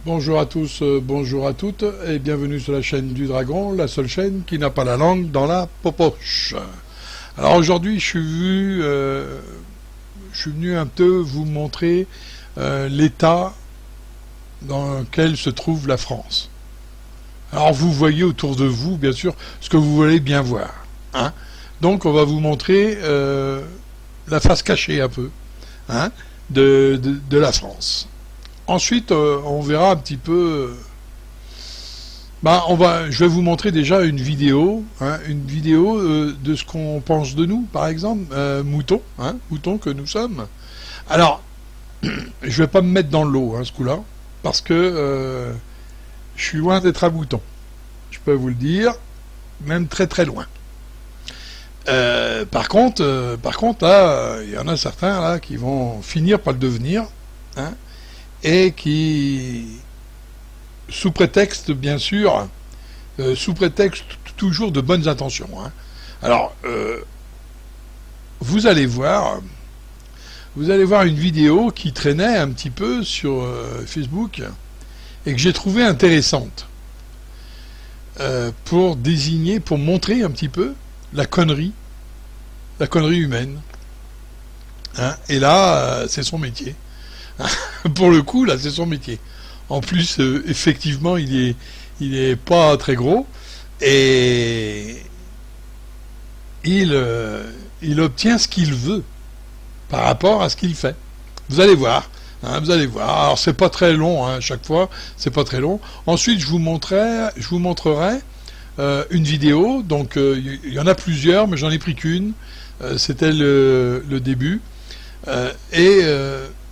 Bonjour à tous, bonjour à toutes, et bienvenue sur la chaîne du Dragon, la seule chaîne qui n'a pas la langue dans la popoche. Alors aujourd'hui, je suis venu un peu vous montrer l'état dans lequel se trouve la France. Alors vous voyez autour de vous, bien sûr, ce que vous voulez bien voir. Hein. Donc on va vous montrer la face cachée un peu de la France. Ensuite, on verra un petit peu. Je vais vous montrer déjà une vidéo de ce qu'on pense de nous, par exemple, moutons que nous sommes. Alors, je vais pas me mettre dans l'eau, ce coup-là, parce que je suis loin d'être un mouton. Je peux vous le dire, même très très loin. Par contre, là, il y en a certains là qui vont finir par le devenir. Et qui, sous prétexte, bien sûr, sous prétexte toujours de bonnes intentions. Alors, vous allez voir une vidéo qui traînait un petit peu sur Facebook et que j'ai trouvée intéressante pour montrer un petit peu la connerie humaine. Et là, c'est son métier. Pour le coup, là, c'est son métier. En plus, effectivement, il est pas très gros et il obtient ce qu'il veut par rapport à ce qu'il fait. Vous allez voir. Vous allez voir. Alors, c'est pas très long, à chaque fois, c'est pas très long. Ensuite, je vous montrerai une vidéo. Donc, il y en a plusieurs, mais j'en ai pris qu'une. C'était le début.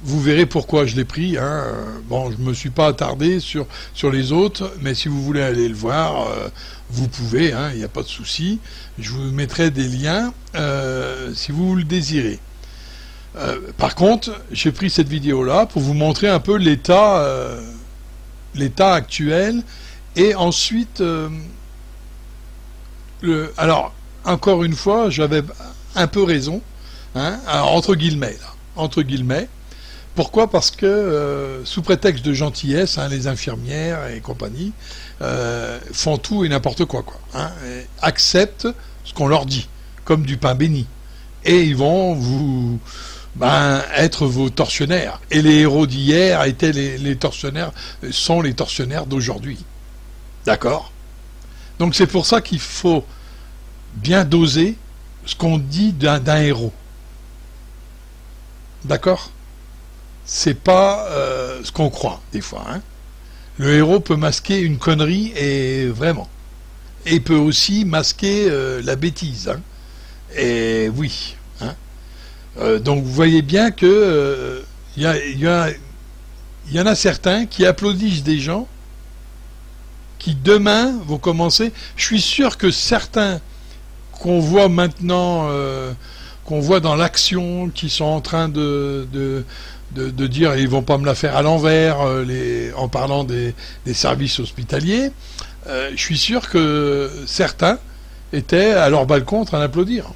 Vous verrez pourquoi je l'ai pris. Bon, je me suis pas attardé sur les autres, mais si vous voulez aller le voir, vous pouvez, il n'y a pas de souci. Je vous mettrai des liens si vous le désirez. Par contre, j'ai pris cette vidéo-là pour vous montrer un peu l'état actuel, et ensuite, alors, encore une fois, j'avais un peu raison, alors, entre guillemets. Pourquoi? Parce que, sous prétexte de gentillesse, les infirmières et compagnie font tout et n'importe quoi, et acceptent ce qu'on leur dit, comme du pain béni. Et ils vont vous être vos tortionnaires. Et les héros d'hier étaient les tortionnaires, sont les tortionnaires d'aujourd'hui. D'accord? Donc c'est pour ça qu'il faut bien doser ce qu'on dit d'un héros. D'accord? C'est pas ce qu'on croit des fois. Le héros peut masquer une connerie, et vraiment. Et peut aussi masquer la bêtise. Et oui. Donc vous voyez bien que il y en a certains qui applaudissent des gens qui demain vont commencer. Je suis sûr que certains qu'on voit maintenant, qu'on voit dans l'action, qui sont en train de dire ils vont pas me la faire à l'envers, en parlant des services hospitaliers, je suis sûr que certains étaient à leur balcon en train d'applaudir.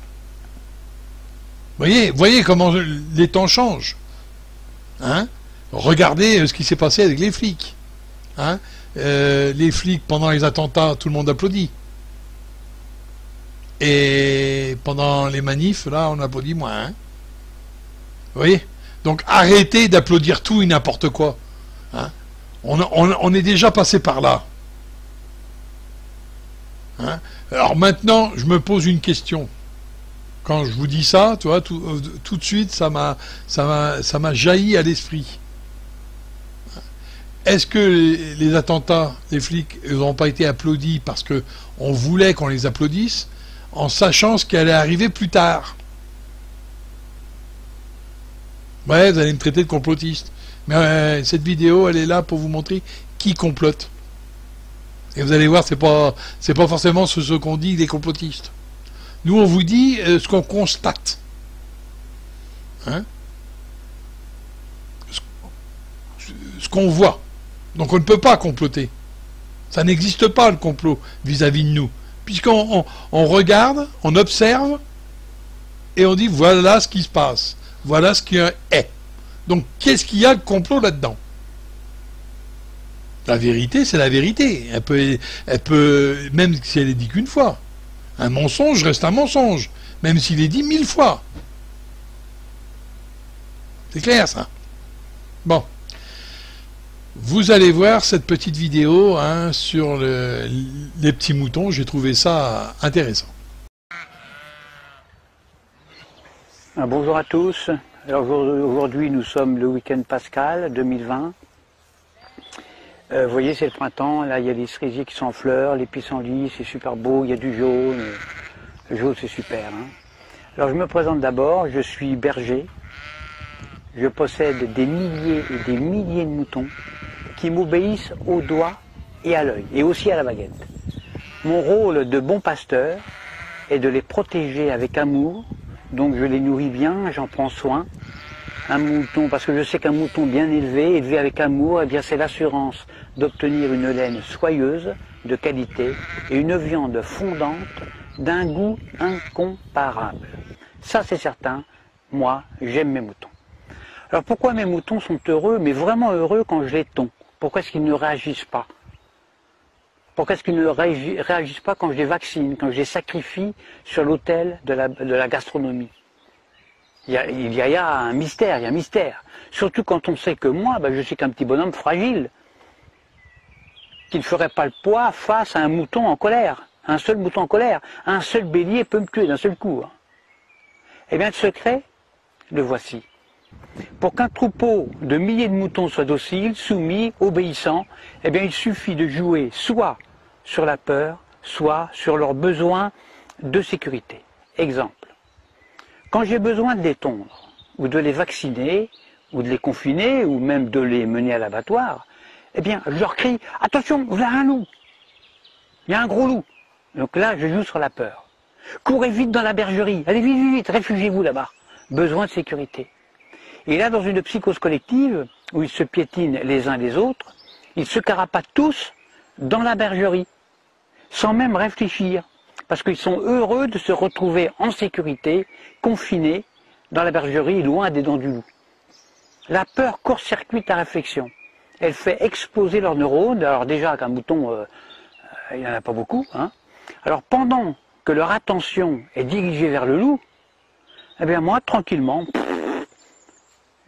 Voyez comment les temps changent. Regardez ce qui s'est passé avec les flics. Les flics, pendant les attentats, tout le monde applaudit. Et pendant les manifs, là, on applaudit moins. Vous voyez? Donc arrêtez d'applaudir tout et n'importe quoi. On est déjà passé par là. Alors maintenant, je me pose une question. Quand je vous dis ça, tu vois, tout de suite, ça m'a jailli à l'esprit. Est-ce que les attentats, les flics, ils n'ont pas été applaudis parce que on voulait qu'on les applaudisse, en sachant ce qui allait arriver plus tard? Ouais, vous allez me traiter de complotiste. Mais cette vidéo, elle est là pour vous montrer qui complote. Et vous allez voir, c'est pas forcément ce qu'on dit des complotistes. Nous, on vous dit ce qu'on constate. Ce qu'on voit. Donc on ne peut pas comploter. Ça n'existe pas, le complot, vis-à-vis de nous. Puisqu'on regarde, on observe, et on dit voilà ce qui se passe. Voilà ce qui est. Donc, qu'est-ce qu'il y a de complot là-dedans? La vérité, c'est la vérité. Elle peut, même si elle est dit qu'une fois. Un mensonge reste un mensonge, même s'il est dit 1000 fois. C'est clair, ça. Bon. Vous allez voir cette petite vidéo hein, sur les petits moutons. J'ai trouvé ça intéressant. Bonjour à tous. Alors aujourd'hui, nous sommes le week-end pascal 2020. Vous voyez, c'est le printemps. Là, il y a les cerisiers qui sont en fleurs, les pissenlits, c'est super beau. Il y a du jaune. Le jaune, c'est super. Hein. Alors, je me présente d'abord. Je suis berger. Je possède des milliers et des milliers de moutons qui m'obéissent au doigt et à l'œil, et aussi à la baguette. Mon rôle de bon pasteur est de les protéger avec amour. Donc, je les nourris bien, j'en prends soin. Un mouton, parce que je sais qu'un mouton bien élevé, élevé avec amour, eh bien c'est l'assurance d'obtenir une laine soyeuse, de qualité, et une viande fondante d'un goût incomparable. Ça c'est certain, moi j'aime mes moutons. Alors pourquoi mes moutons sont heureux, mais vraiment heureux quand je les tonds? Pourquoi est-ce qu'ils ne réagissent pas? Pourquoi est-ce qu'ils ne réagissent pas quand je les vaccine, quand je les sacrifie sur l'autel de la gastronomie? Il y a un mystère, il y a un mystère. Surtout quand on sait que moi, je suis qu'un petit bonhomme fragile, qui ne ferait pas le poids face à un mouton en colère. Un seul mouton en colère, un seul bélier peut me tuer d'un seul coup. Eh bien, le secret, le voici. Pour qu'un troupeau de milliers de moutons soit docile, soumis, obéissant, eh bien, il suffit de jouer soit sur la peur, soit sur leurs besoins de sécurité. Exemple. Quand j'ai besoin de les tondre, ou de les vacciner, ou de les confiner, ou même de les mener à l'abattoir, eh bien, je leur crie « Attention, vous avez un loup ! Il y a un gros loup !» Donc là, je joue sur la peur. « Courez vite dans la bergerie, allez vite, vite, vite, réfugiez-vous là-bas. » Besoin de sécurité. Et là, dans une psychose collective, où ils se piétinent les uns les autres, ils se carapatent tous dans la bergerie, sans même réfléchir. Parce qu'ils sont heureux de se retrouver en sécurité, confinés dans la bergerie, loin des dents du loup. La peur court-circuite la réflexion. Elle fait exploser leurs neurones. Alors déjà, qu'un mouton, il n'y en a pas beaucoup. Hein. Alors pendant que leur attention est dirigée vers le loup, eh bien moi, tranquillement,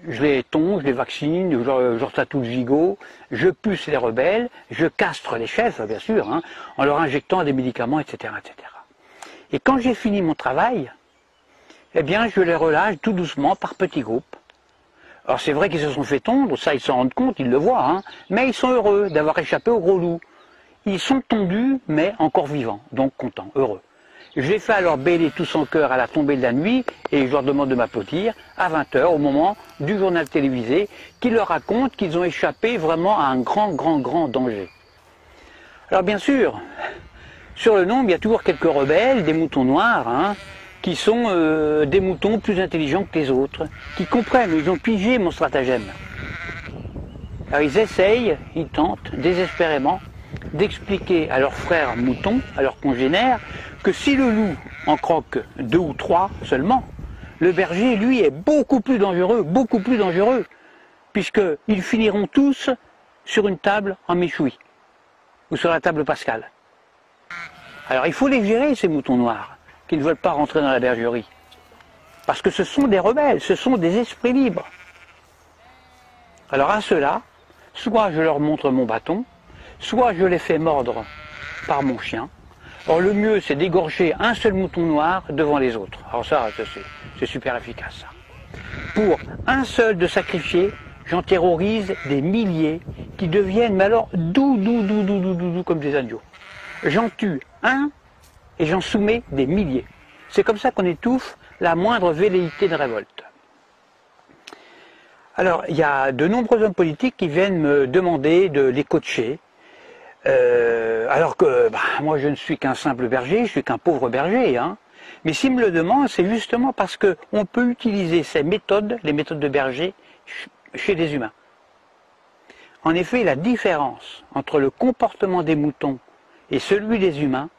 je les tonds, je les vaccine, je retatou le gigot, je puce les rebelles, je castre les chefs, bien sûr, hein, en leur injectant des médicaments, etc., etc. Et quand j'ai fini mon travail, eh bien, je les relâche tout doucement par petits groupes. Alors c'est vrai qu'ils se sont fait tondre, ça ils s'en rendent compte, ils le voient, hein, mais ils sont heureux d'avoir échappé au gros loup. Ils sont tondus, mais encore vivants, donc contents, heureux. Je les fais alors bêler tous en chœur à la tombée de la nuit, et je leur demande de m'applaudir à 20 h au moment du journal télévisé, qui leur raconte qu'ils ont échappé vraiment à un grand, grand, grand danger. Alors bien sûr, sur le nombre, il y a toujours quelques rebelles, des moutons noirs, hein, qui sont des moutons plus intelligents que les autres, qui comprennent, ils ont pigé mon stratagème. Alors ils essayent, ils tentent désespérément d'expliquer à leurs frères moutons, à leurs congénères, que si le loup en croque 2 ou 3 seulement, le berger, lui, est beaucoup plus dangereux, puisqu'ils finiront tous sur une table en méchoui, ou sur la table pascale. Alors il faut les gérer, ces moutons noirs, qui ne veulent pas rentrer dans la bergerie. Parce que ce sont des rebelles, ce sont des esprits libres. Alors à ceux-là, soit je leur montre mon bâton, soit je les fais mordre par mon chien. Or le mieux, c'est d'égorger un seul mouton noir devant les autres. Alors ça c'est super efficace, ça. Pour un seul de sacrifier, j'en terrorise des milliers qui deviennent, mais alors, doux, comme des agneaux. J'en tue un et j'en soumets des milliers. C'est comme ça qu'on étouffe la moindre velléité de révolte. Alors, il y a de nombreux hommes politiques qui viennent me demander de les coacher, alors que moi je ne suis qu'un simple berger, je suis qu'un pauvre berger. Hein. Mais s'ils me le demandent, c'est justement parce qu'on peut utiliser ces méthodes, les méthodes de berger, chez les humains. En effet, la différence entre le comportement des moutons et celui des humains,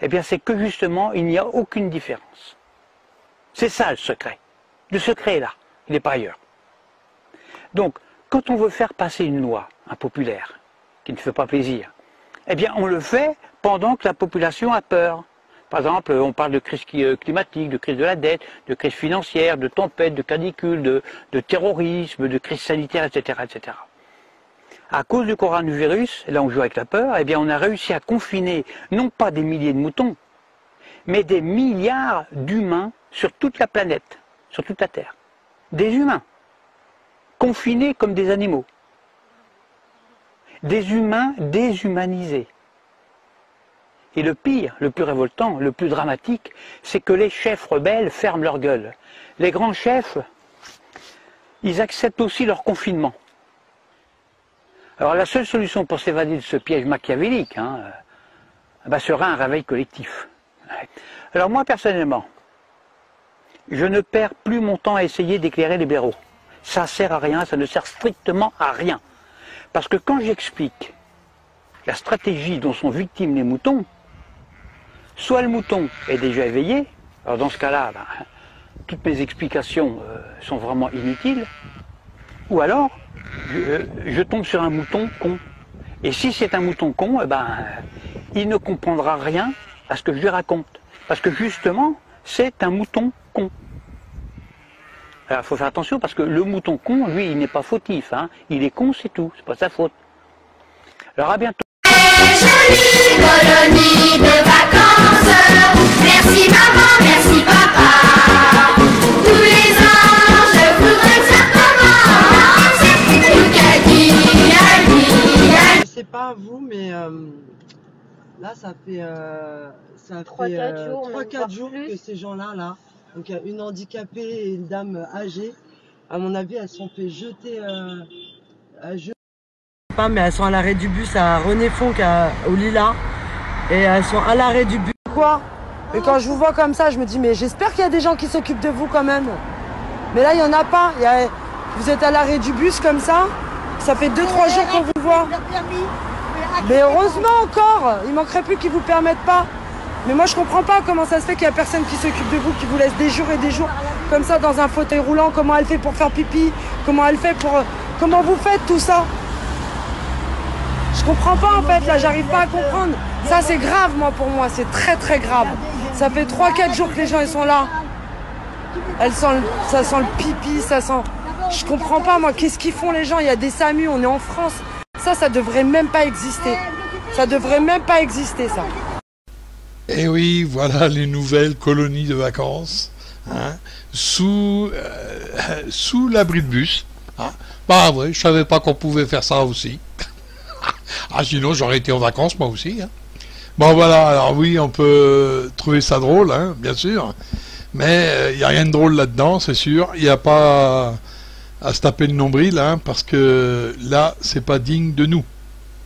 eh bien c'est que justement il n'y a aucune différence. C'est ça le secret. Le secret est là, il n'est pas ailleurs. Donc, quand on veut faire passer une loi impopulaire, qui ne fait pas plaisir. Eh bien, on le fait pendant que la population a peur. Par exemple, on parle de crise climatique, de crise de la dette, de crise financière, de tempête, de canicule, de terrorisme, de crise sanitaire, etc., etc. À cause du coronavirus, là on joue avec la peur, eh bien on a réussi à confiner non pas des milliers de moutons, mais des milliards d'humains sur toute la planète, sur toute la Terre. Des humains, confinés comme des animaux. Des humains déshumanisés. Et le pire, le plus révoltant, le plus dramatique, c'est que les chefs rebelles ferment leur gueule. Les grands chefs, ils acceptent aussi leur confinement. Alors la seule solution pour s'évader de ce piège machiavélique, serait un réveil collectif. Alors moi personnellement, je ne perds plus mon temps à essayer d'éclairer les blaireaux. Ça sert à rien, ça ne sert strictement à rien. Parce que quand j'explique la stratégie dont sont victimes les moutons, soit le mouton est déjà éveillé, alors dans ce cas-là, toutes mes explications sont vraiment inutiles, ou alors je tombe sur un mouton con. Et si c'est un mouton con, il ne comprendra rien à ce que je lui raconte. Parce que justement, c'est un mouton con. Alors il faut faire attention parce que le mouton con, lui, il n'est pas fautif. Il est con, c'est tout, c'est pas sa faute. Alors à bientôt. Jolie colonie de vacances. Merci maman, merci papa. Tous les ans, je voudrais que ça commence. Je sais pas vous, mais là ça fait 3-4 jours que ces gens-là, donc une handicapée et une dame âgée, à mon avis, elles sont fait jeter pas, mais elles sont à l'arrêt du bus à René Fonck au Lila, et elles sont à l'arrêt du bus. Quoi? Et quand je vous vois comme ça, je me dis mais j'espère qu'il y a des gens qui s'occupent de vous quand même. Mais là il y en a pas. Vous êtes à l'arrêt du bus comme ça. Ça fait 2-3 jours qu'on vous voit. Mais heureusement encore, il manquerait plus qu'ils vous permettent pas. Mais moi je comprends pas comment ça se fait qu'il y a personne qui s'occupe de vous, qui vous laisse des jours et des jours comme ça dans un fauteuil roulant. Comment elle fait pour faire pipi? Comment elle fait pour... Comment vous faites tout ça? Je comprends pas en fait, là j'arrive pas à comprendre. Ça c'est grave pour moi, c'est très très grave. Ça fait 3-4 jours que les gens ils sont là. Ça sent le pipi, ça sent... Je comprends pas moi, qu'est-ce qu'ils font les gens? Il y a des SAMU, on est en France. Ça devrait même pas exister. Ça devrait même pas exister ça. Et oui, voilà les nouvelles colonies de vacances, sous l'abri de bus. Bah ouais, je savais pas qu'on pouvait faire ça aussi. Sinon j'aurais été en vacances moi aussi. Bon voilà, alors oui, on peut trouver ça drôle, bien sûr, mais il n'y a rien de drôle là-dedans, c'est sûr. Il n'y a pas à se taper le nombril, parce que là, c'est pas digne de nous.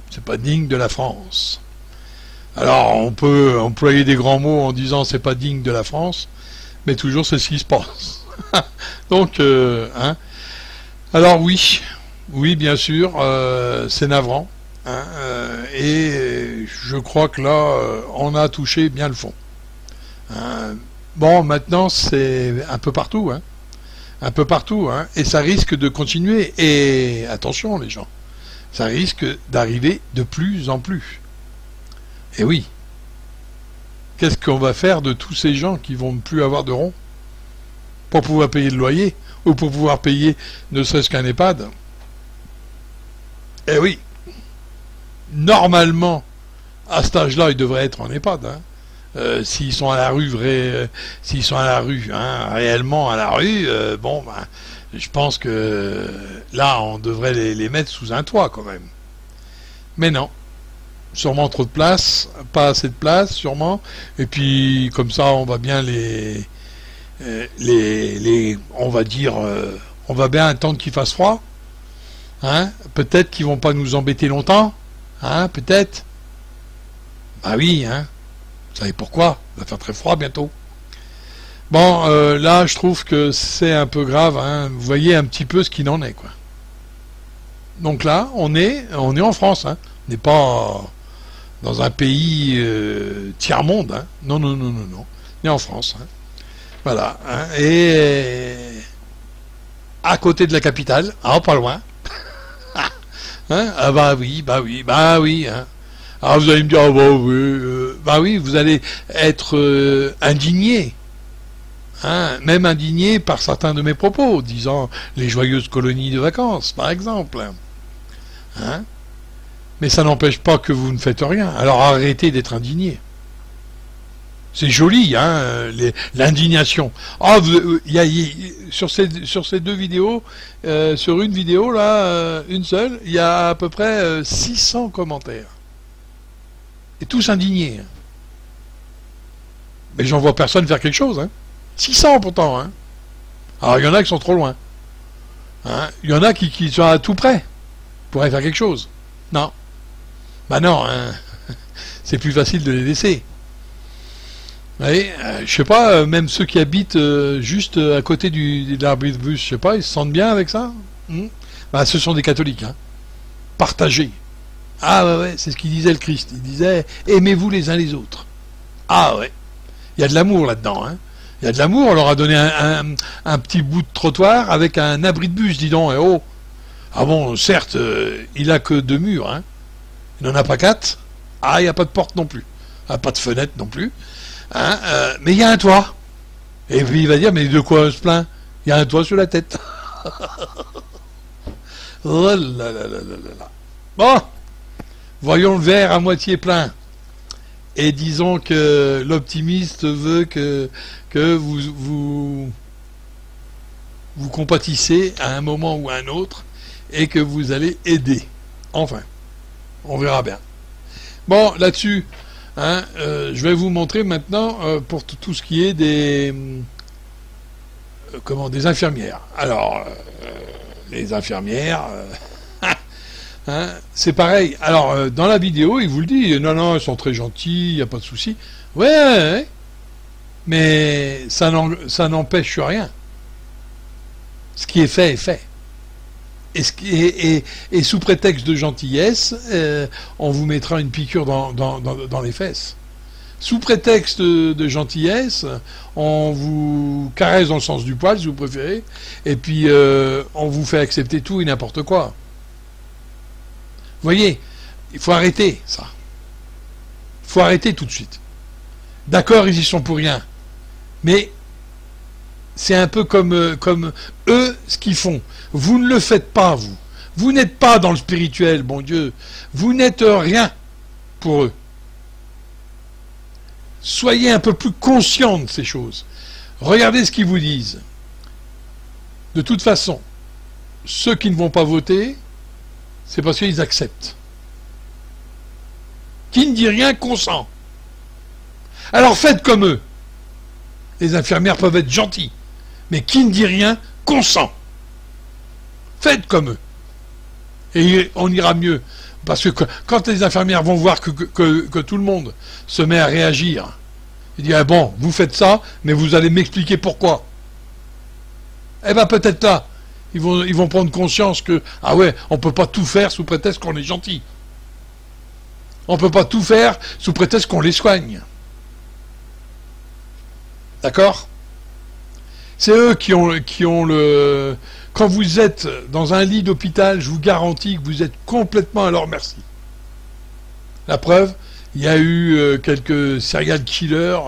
C'est pas digne de la France. Alors, on peut employer des grands mots en disant c'est pas digne de la France, mais toujours c'est ce qui se passe. Donc, alors oui, bien sûr, c'est navrant, et je crois que là, on a touché bien le fond. Bon, maintenant, c'est un peu partout, un peu partout, et ça risque de continuer. Et attention, les gens, ça risque d'arriver de plus en plus. Et oui, qu'est-ce qu'on va faire de tous ces gens qui vont plus avoir de rond pour pouvoir payer le loyer ou pour pouvoir payer ne serait-ce qu'un EHPAD? Eh oui, normalement, à cet âge-là, ils devraient être en EHPAD. S'ils sont à la rue, réellement à la rue, je pense que là, on devrait les mettre sous un toit quand même. Mais non. Sûrement trop de place, pas assez de place, sûrement. Et puis, comme ça, on va bien on va dire, on va bien attendre qu'il fasse froid. Peut-être qu'ils vont pas nous embêter longtemps. Peut-être. Ah oui, Vous savez pourquoi? Il va faire très froid bientôt. Bon, là, je trouve que c'est un peu grave. Vous voyez un petit peu ce qu'il en est, quoi. Donc là, on est en France. On n'est pas dans un pays tiers-monde. Non. On est en France. Voilà. Et à côté de la capitale, pas loin. Hein? Ah bah oui, bah oui, bah oui. Hein. Alors vous allez me dire, ah bah oui, bah oui, vous allez être indigné. Hein, même indigné par certains de mes propos, disant les joyeuses colonies de vacances, par exemple. Hein, mais ça n'empêche pas que vous ne faites rien. Alors arrêtez d'être indigné. C'est joli, hein, l'indignation. Oh, sur ces deux vidéos, sur une vidéo, là, une seule, il y a à peu près 600 commentaires. Et tous indignés. Mais j'en vois personne faire quelque chose. Hein. 600 pourtant. Hein. Alors il y en a qui sont trop loin. Hein. Il y en a qui sont à tout près. Pourraient faire quelque chose. Non. Bah non, hein. C'est plus facile de les laisser. Oui, je sais pas, même ceux qui habitent juste à côté de l'arbitre bus, je sais pas, ils se sentent bien avec ça. Bah, ce sont des catholiques, hein. Partagés. Ah ouais, c'est ce qu'il disait le Christ. Il disait, aimez-vous les uns les autres. Ah ouais, il y a de l'amour là-dedans, hein. Il y a de l'amour, on leur a donné un petit bout de trottoir avec un abri de bus, dis donc, et oh. Ah bon, certes, il a que 2 murs, hein. Il n'en a pas 4. Ah, il n'y a pas de porte non plus. Ah, pas de fenêtre non plus. Hein, mais il y a un toit. Et puis il va dire, mais de quoi on se plaint? Il y a un toit sur la tête. Oh là là là là là. Bon, voyons le verre à moitié plein. Et disons que l'optimiste veut que vous compatissez à un moment ou à un autre et que vous allez aider. Enfin, on verra bien. Bon, là-dessus, hein, je vais vous montrer maintenant pour tout ce qui est des infirmières. Alors, les infirmières, hein, c'est pareil. Alors, dans la vidéo, il vous le dit, non, elles sont très gentilles, il n'y a pas de souci. Ouais, mais ça n'empêche rien. Ce qui est fait est fait. Et sous prétexte de gentillesse, on vous mettra une piqûre dans les fesses. Sous prétexte de gentillesse, on vous caresse dans le sens du poil, si vous préférez, et puis on vous fait accepter tout et n'importe quoi. Vous voyez, il faut arrêter ça. Il faut arrêter tout de suite. D'accord, ils y sont pour rien. Mais c'est un peu comme eux, ce qu'ils font. Vous ne le faites pas, vous. Vous n'êtes pas dans le spirituel, bon Dieu. Vous n'êtes rien pour eux. Soyez un peu plus conscients de ces choses. Regardez ce qu'ils vous disent. De toute façon, ceux qui ne vont pas voter, c'est parce qu'ils acceptent. Qui ne dit rien consent. Alors faites comme eux. Les infirmières peuvent être gentilles. Mais qui ne dit rien consent. Faites comme eux. Et on ira mieux. Parce que quand les infirmières vont voir que tout le monde se met à réagir, ils disent, ah bon, vous faites ça, mais vous allez m'expliquer pourquoi. Eh bien peut-être là, ils vont prendre conscience que, ah ouais, on ne peut pas tout faire sous prétexte qu'on est gentil. On ne peut pas tout faire sous prétexte qu'on les soigne. D'accord? C'est eux qui ont le... Quand vous êtes dans un lit d'hôpital, je vous garantis que vous êtes complètement à leur merci. La preuve, il y a eu quelques serial killers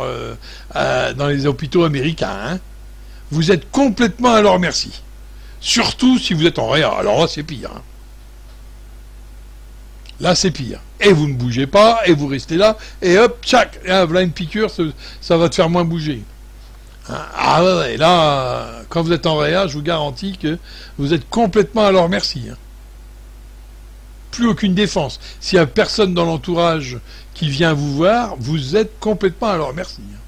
dans les hôpitaux américains. Hein. Vous êtes complètement à leur merci. Surtout si vous êtes en réa. Alors là, c'est pire. Hein. Là, c'est pire. Et vous ne bougez pas, et vous restez là, et hop, tchac, voilà une piqûre, ça va te faire moins bouger. Ah ouais, là, quand vous êtes en réa, je vous garantis que vous êtes complètement à leur merci. Hein. Plus aucune défense. S'il n'y a personne dans l'entourage qui vient vous voir, vous êtes complètement à leur merci. Hein.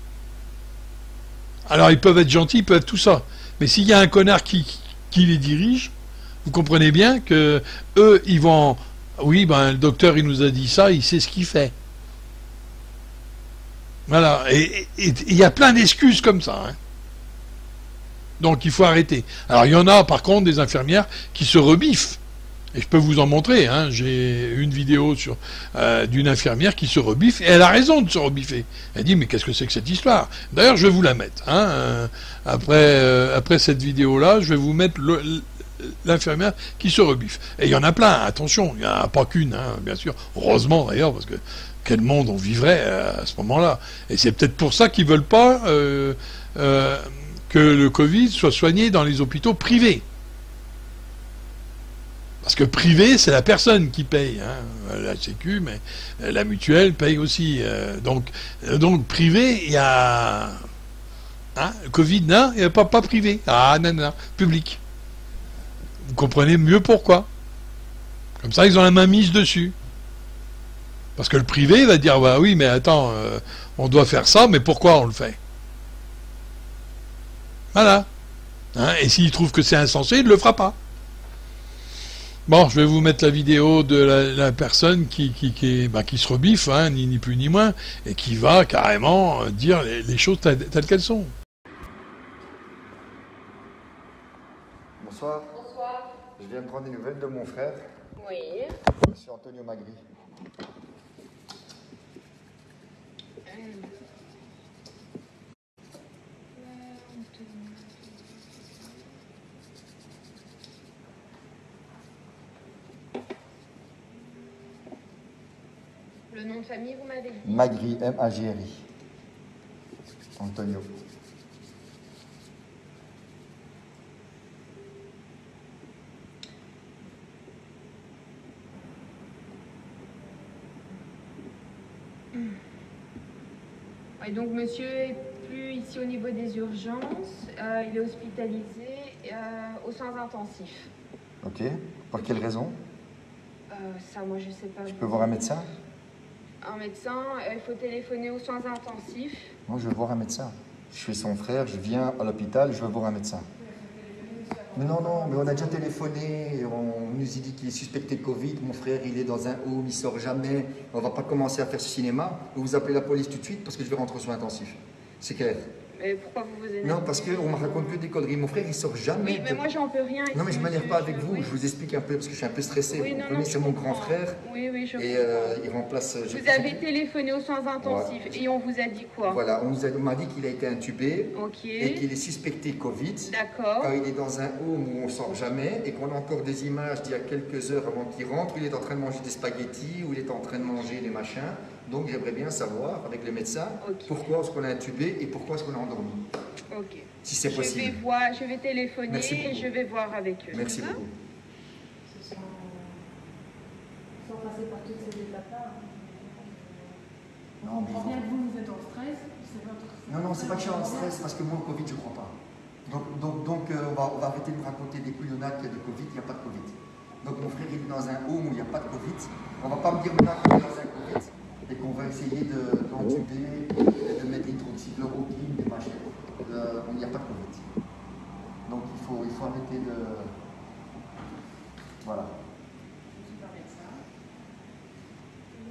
Alors ils peuvent être gentils, ils peuvent être tout ça. Mais s'il y a un connard qui les dirige, vous comprenez bien que eux, ils vont... Oui, ben le docteur, il nous a dit ça, il sait ce qu'il fait. Voilà, et il y a plein d'excuses comme ça. Hein. Donc il faut arrêter. Alors il y en a par contre des infirmières qui se rebiffent. Et je peux vous en montrer. Hein. J'ai une vidéo d'une infirmière qui se rebiffe, et elle a raison de se rebiffer. Elle dit, mais qu'est-ce que c'est que cette histoire? D'ailleurs, je vais vous la mettre. Hein. Après cette vidéo-là, je vais vous mettre l'infirmière qui se rebiffe. Et il y en a plein, attention, il n'y en a pas qu'une, hein, bien sûr. Heureusement d'ailleurs, parce que quel monde on vivrait à ce moment-là. Et c'est peut-être pour ça qu'ils ne veulent pas que le Covid soit soigné dans les hôpitaux privés. Parce que privé, c'est la personne qui paye, hein, la Sécu, mais la mutuelle paye aussi. Donc privé, il y a... Hein, le Covid, non, il n'y a pas privé. Ah, non, public. Vous comprenez mieux pourquoi. Comme ça, ils ont la main mise dessus. Parce que le privé va dire, bah oui, mais attends, on doit faire ça, mais pourquoi on le fait? Voilà. Hein, et s'il trouve que c'est insensé, il ne le fera pas. Bon, je vais vous mettre la vidéo de la personne qui se rebiffe, hein, ni plus ni moins, et qui va carrément dire les choses telles qu'elles sont. Bonsoir. Bonsoir. Je viens de prendre des nouvelles de mon frère, Oui. monsieur Antonio Magri. Le nom de famille, vous m'avez dit? Magri, M-A-G-R-I. Antonio. Et donc monsieur est plus ici au niveau des urgences, il est hospitalisé aux soins intensifs. Ok. Pour quelle raison? Ça, moi, je sais pas. Je peux voir un médecin? Un médecin, il faut téléphoner aux soins intensifs. Moi, je veux voir un médecin. Je suis son frère, je viens à l'hôpital, je veux voir un médecin. Mais non, mais on a déjà téléphoné, on nous a dit qu'il est suspecté de Covid, mon frère il est dans un home, il sort jamais, on va pas commencer à faire ce cinéma, vous appelez la police tout de suite parce que je vais rentrer aux soins intensifs. C'est clair. Mais pourquoi vous vous énervez? Non, parce qu'on me raconte que des conneries. Mon frère, il sort jamais. Oui, mais moi, j'en peux rien. Non, mais je ne m'énerve pas avec vous. Oui. Je vous explique un peu parce que je suis un peu stressé. Oui, vous non, comprenez, c'est mon grand frère. Oui, je et comprends. il remplace. Vous avez téléphoné aux soins intensifs et on vous a dit quoi? Voilà, on m'a dit qu'il a été intubé Ok. et qu'il est suspecté Covid. D'accord. Il est dans un home où on sort jamais et qu'on a encore des images d'il y a quelques heures avant qu'il rentre. Il est en train de manger des spaghettis ou il est en train de manger des machins. Donc j'aimerais bien savoir avec le médecin pourquoi est-ce qu'on a intubé et pourquoi est-ce qu'on a endormi. Ok. Si c'est possible. Je vais téléphoner et je vais voir avec eux. Merci beaucoup. Sans passer par toutes ces étapes-là. Non, On comprend bien que vous êtes en stress. C'est votre stress. Non, c'est pas que je suis en stress, parce que moi, le Covid, je ne crois pas. Donc on va arrêter de me raconter des couillonnades qu'il y a du Covid, il n'y a pas de Covid. Donc mon frère, il est dans un home où il n'y a pas de Covid. On ne va pas me dire maintenant qu'on est dans un Covid et qu'on va essayer d'entuber et de mettre l'hydroxychloroquine, des machins. Il n'y a pas de Covid. Donc il faut arrêter de... Voilà.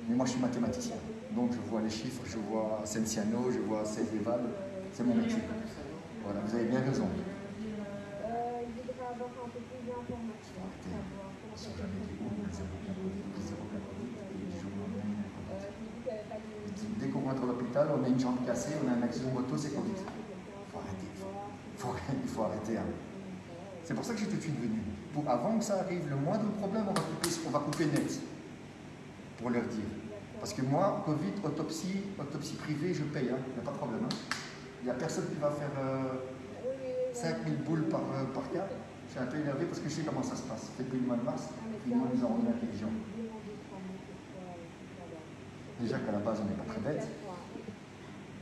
Mais moi, je suis mathématicien. Donc, je vois les chiffres, je vois Senciano, je vois Cézéval. C'est mon métier. Voilà, vous avez bien raison. Il faudrait avoir un peu plus d'informations. Dès qu'on rentre à l'hôpital, on a une jambe cassée, on a un accident moto, c'est Covid. Il faut arrêter. Il faut arrêter. Hein. C'est pour ça que je suis tout de suite venu. Avant que ça arrive, le moindre problème, on va couper net. Pour leur dire. Parce que moi, Covid, autopsie privée, je paye, il n'y a pas de problème. Hein. Il n'y a personne qui va faire 5000 boules par cas. Je suis un peu énervé parce que je sais comment ça se passe. Depuis le mois de mars, ils nous ont rendu intelligents. Déjà qu'à la base, on n'est pas très bêtes.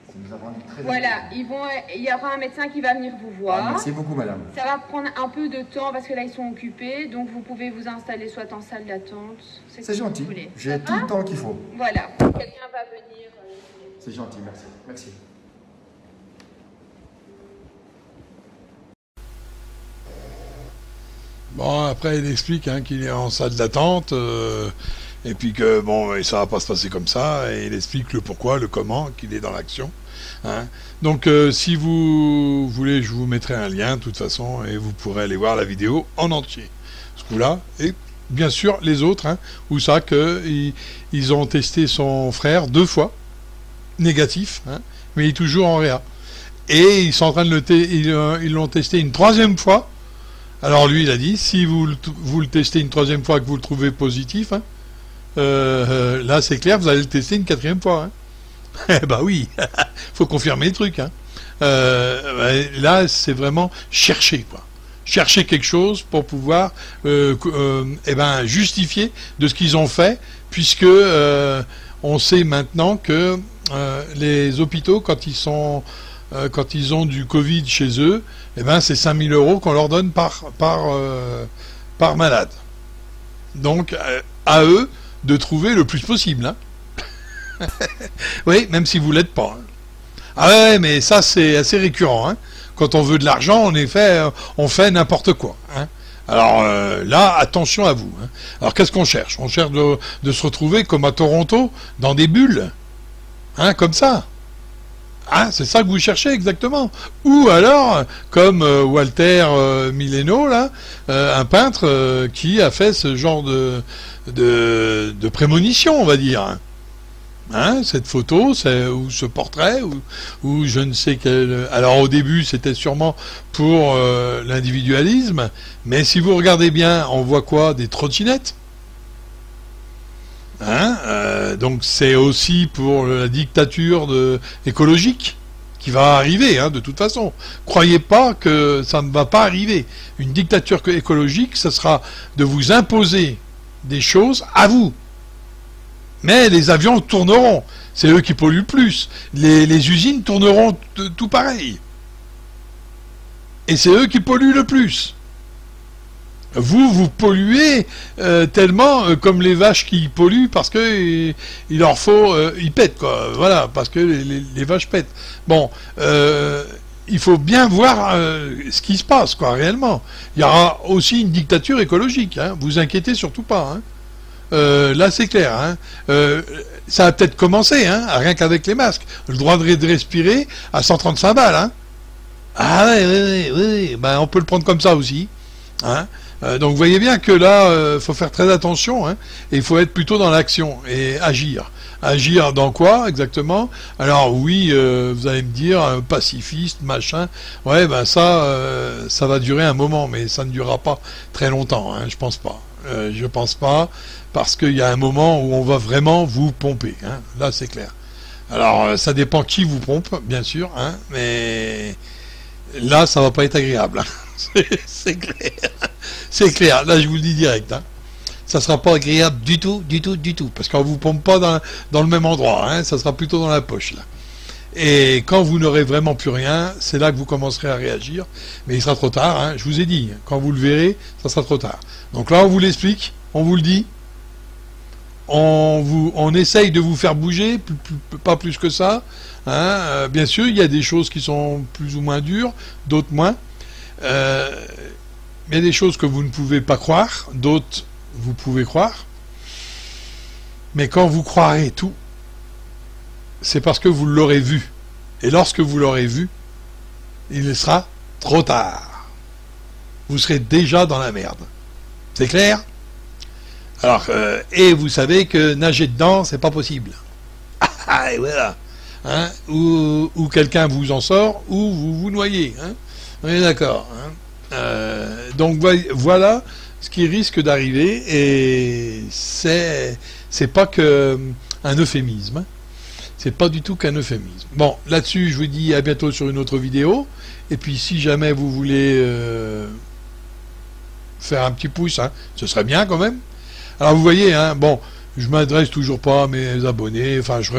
Ça nous a rendu très Voilà, il y aura un médecin qui va venir vous voir. Merci beaucoup, madame. Ça va prendre un peu de temps parce que là, ils sont occupés. Donc, vous pouvez vous installer soit en salle d'attente. C'est gentil. J'ai tout le temps qu'il faut. Voilà. Quelqu'un va venir. C'est gentil, merci. Merci. Bon, après, il explique qu'il est en salle d'attente, et puis que, bon, ça va pas se passer comme ça, et il explique le pourquoi, le comment, qu'il est dans l'action. Hein. Donc, si vous voulez, je vous mettrai un lien, de toute façon, et vous pourrez aller voir la vidéo en entier. Ce coup-là, et bien sûr, les autres, où ça, ils ont testé son frère 2 fois, négatif, mais il est toujours en réa. Et ils sont en train de ils l'ont testé une 3e fois, Alors lui, il a dit, si vous le testez une 3e fois que vous le trouvez positif, hein, là c'est clair, vous allez le tester une 4e fois. Hein. Bah oui, faut confirmer le truc. Hein. Là, c'est vraiment chercher, quoi. Chercher quelque chose pour pouvoir justifier de ce qu'ils ont fait, puisque on sait maintenant que les hôpitaux, quand ils ont du Covid chez eux, c'est 5 000 € qu'on leur donne par malade. Donc, à eux de trouver le plus possible. Hein. Oui, même si vous l'êtes pas. Hein. Ah ouais, mais ça, c'est assez récurrent. Hein. Quand on veut de l'argent, en effet, on fait n'importe quoi. Hein. Alors là, attention à vous. Hein. Alors, qu'est-ce qu'on cherche? On cherche de se retrouver comme à Toronto, dans des bulles. Hein, comme ça. Ah, c'est ça que vous cherchez exactement. Ou alors, comme Walter Mileno, là, un peintre qui a fait ce genre de prémonition, on va dire. Hein, cette photo, ou ce portrait, ou je ne sais quel... Alors au début, c'était sûrement pour l'individualisme, mais si vous regardez bien, on voit quoi? Des trottinettes. Hein, donc c'est aussi pour la dictature écologique qui va arriver, hein, de toute façon. Croyez pas que ça ne va pas arriver. Une dictature écologique, ce sera de vous imposer des choses à vous. Mais les avions tourneront. C'est eux qui polluent le plus. Les usines tourneront tout pareil. Et c'est eux qui polluent le plus. Vous polluez tellement comme les vaches qui polluent parce que il leur faut, ils pètent, quoi. Voilà, parce que les vaches pètent. Bon, il faut bien voir ce qui se passe, quoi, réellement. Il y aura aussi une dictature écologique, hein. Vous inquiétez surtout pas, hein. Là, c'est clair, hein. Ça a peut-être commencé, hein, rien qu'avec les masques. Le droit de respirer à 135 balles, hein. Ah oui, ben, on peut le prendre comme ça aussi, hein. Donc vous voyez bien que là, faut faire très attention, hein, et il faut être plutôt dans l'action et agir. Agir dans quoi exactement? Alors oui, vous allez me dire pacifiste, machin. Ouais, ben ça va durer un moment, mais ça ne durera pas très longtemps. Hein, je pense pas. Je pense pas, parce qu'il y a un moment où on va vraiment vous pomper. Hein, là, c'est clair. Alors ça dépend qui vous pompe, bien sûr, hein, mais là, ça va pas être agréable. Hein. C'est clair. C'est clair, là je vous le dis direct, hein. Ça sera pas agréable du tout, parce qu'on vous pompe pas dans le même endroit, hein. Ça sera plutôt dans la poche, là. Et quand vous n'aurez vraiment plus rien, c'est là que vous commencerez à réagir, mais il sera trop tard, hein. Je vous ai dit, quand vous le verrez, ça sera trop tard. Donc là on vous l'explique, on vous le dit, on essaye de vous faire bouger, pas plus que ça, hein. Bien sûr, il y a des choses qui sont plus ou moins dures, d'autres moins. Il y a des choses que vous ne pouvez pas croire, d'autres vous pouvez croire, mais quand vous croirez tout, c'est parce que vous l'aurez vu, et lorsque vous l'aurez vu, il sera trop tard. Vous serez déjà dans la merde. C'est clair? Alors, et vous savez que nager dedans, c'est pas possible. Ah, et voilà. Hein, ou quelqu'un vous en sort, ou vous vous noyez. Hein. On est d'accord. Hein. Donc voilà ce qui risque d'arriver, et c'est pas que un euphémisme, hein. C'est pas du tout qu'un euphémisme. Bon, là-dessus, je vous dis à bientôt sur une autre vidéo, et puis si jamais vous voulez faire un petit pouce, hein, ce serait bien quand même. Alors vous voyez, hein, bon, je m'adresse toujours pas à mes abonnés, enfin je